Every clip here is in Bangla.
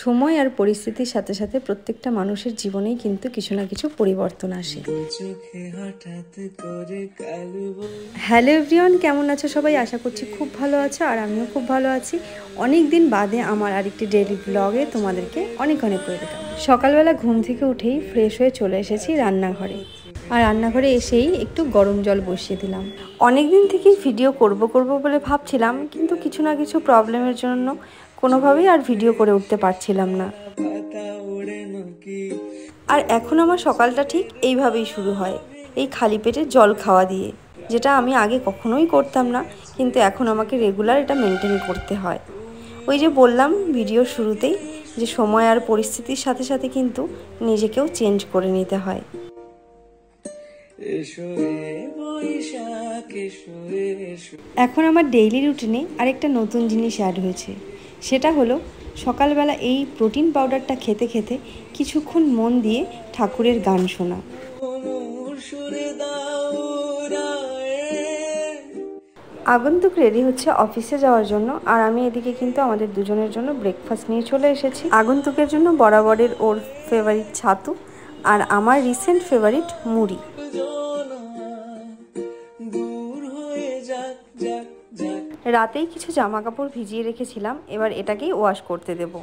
সময় আর পরিস্থিতির সাথে সাথে প্রত্যেকটা মানুষের জীবনেই কিন্তু কিছু না কিছু পরিবর্তন আসে। হ্যালো এভরিওয়ান, কেমন আছো সবাই? আশা করছি খুব ভালো আছো, আর আমিও খুব ভালো আছি। অনেক দিন বাদে আমার আরেকটি ডেইলি ব্লগে তোমাদেরকে অনেক ওয়েলকাম। সকালবেলা ঘুম থেকে উঠেই ফ্রেশ হয়ে চলে এসেছি রান্নাঘরে, আর রান্নাঘরে এসেই একটু গরম জল বসিয়ে দিলাম। অনেক দিন থেকেই ভিডিও করব বলে ভাবছিলাম, কিন্তু কিছু না কিছু প্রবলেমের জন্য কোনোভাবেই আর ভিডিও করে উঠতে পারছিলাম না। আর এখন আমার সকালটা ঠিক এইভাবেই শুরু হয়, এই খালি পেটে জল খাওয়া দিয়ে, যেটা আমি আগে কখনোই করতাম না, কিন্তু এখন আমাকে রেগুলার এটা মেনটেন করতে হয়। ওই যে বললাম ভিডিওর শুরুতেই, যে সময় আর পরিস্থিতির সাথে সাথে কিন্তু নিজেকেও চেঞ্জ করে নিতে হয়। এখন আমার ডেইলি রুটিনে আরেকটা নতুন জিনিস অ্যাড হয়েছে, সেটা হলো সকালবেলা এই প্রোটিন পাউডারটা খেতে খেতে কিছুক্ষণ মন দিয়ে ঠাকুরের গান শোনা। আগন্তুক রেডি হচ্ছে অফিসে যাওয়ার জন্য, আর আমি এদিকে কিন্তু আমাদের দুজনের জন্য ব্রেকফাস্ট নিয়ে চলে এসেছি। আগন্তুকের জন্য বরাবরের ওর ফেভারিট ছাতু, আর আমার রিসেন্ট ফেভারিট মুড়ি। রাতেই কিছু জামা কাপড় ভিজিয়ে রেখেছিলাম, এবার এটাকেই ওয়াশ করতে দেব।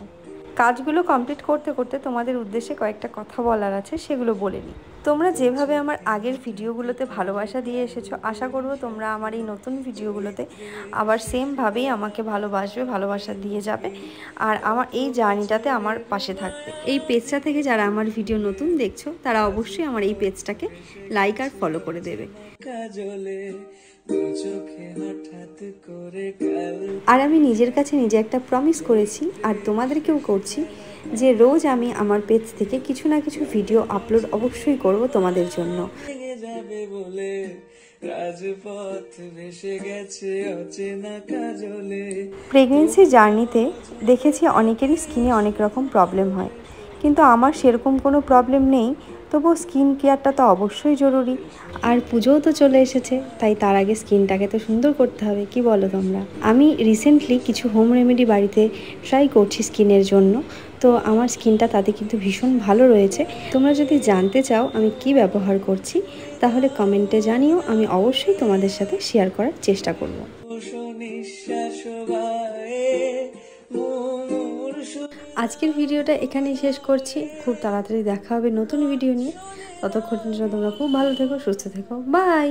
কাজগুলো কমপ্লিট করতে করতে তোমাদের উদ্দেশ্যে কয়েকটা কথা বলার আছে, সেগুলো বলে নিই। তোমরা যেভাবে আমার আগের ভিডিওগুলোতে ভালোবাসা দিয়ে এসেছো, আশা করব তোমরা আমার এই নতুন ভিডিওগুলোতে আবার সেমভাবেই আমাকে ভালোবাসবে, ভালোবাসা দিয়ে যাবে, আর আমার এই জার্নিটাতে আমার পাশে থাকবে। এই পেজটা থেকে যারা আমার ভিডিও নতুন দেখছো, তারা অবশ্যই আমার এই পেজটাকে লাইক আর ফলো করে দেবে। আর আমি নিজের কাছে নিজে একটা প্রমিস করেছি, আর তোমাদেরকেও করছি, যে রোজ আমি আমার পেজ থেকে কিছু না কিছু ভিডিও আপলোড অবশ্যই করব তোমাদের জন্য। প্রেগনেন্সি জার্নিতে দেখেছি অনেকেরই স্কিনে অনেক রকম প্রবলেম হয়, কিন্তু আমার সেরকম কোনো প্রবলেম নেই। তবুও স্কিন কেয়ারটা তো অবশ্যই জরুরি, আর পুজোও তো চলে এসেছে, তাই তার আগে স্কিনটাকে তো সুন্দর করতে হবে, কি বলো তোমরা? আমি রিসেন্টলি কিছু হোম রেমেডি বাড়িতে ট্রাই করছি স্কিনের জন্য, তো আমার স্কিনটা তাতে কিন্তু ভীষণ ভালো রয়েছে। তোমরা যদি জানতে চাও আমি কি ব্যবহার করছি, তাহলে কমেন্টে জানিও, আমি অবশ্যই তোমাদের সাথে শেয়ার করার চেষ্টা করব। আজকের ভিডিওটা এখানেই শেষ করছি। খুব তাড়াতাড়ি দেখা হবে নতুন ভিডিও নিয়ে। ততক্ষণ জন্য তোমরা খুব ভালো থেকো, সুস্থ থেকো। বাই।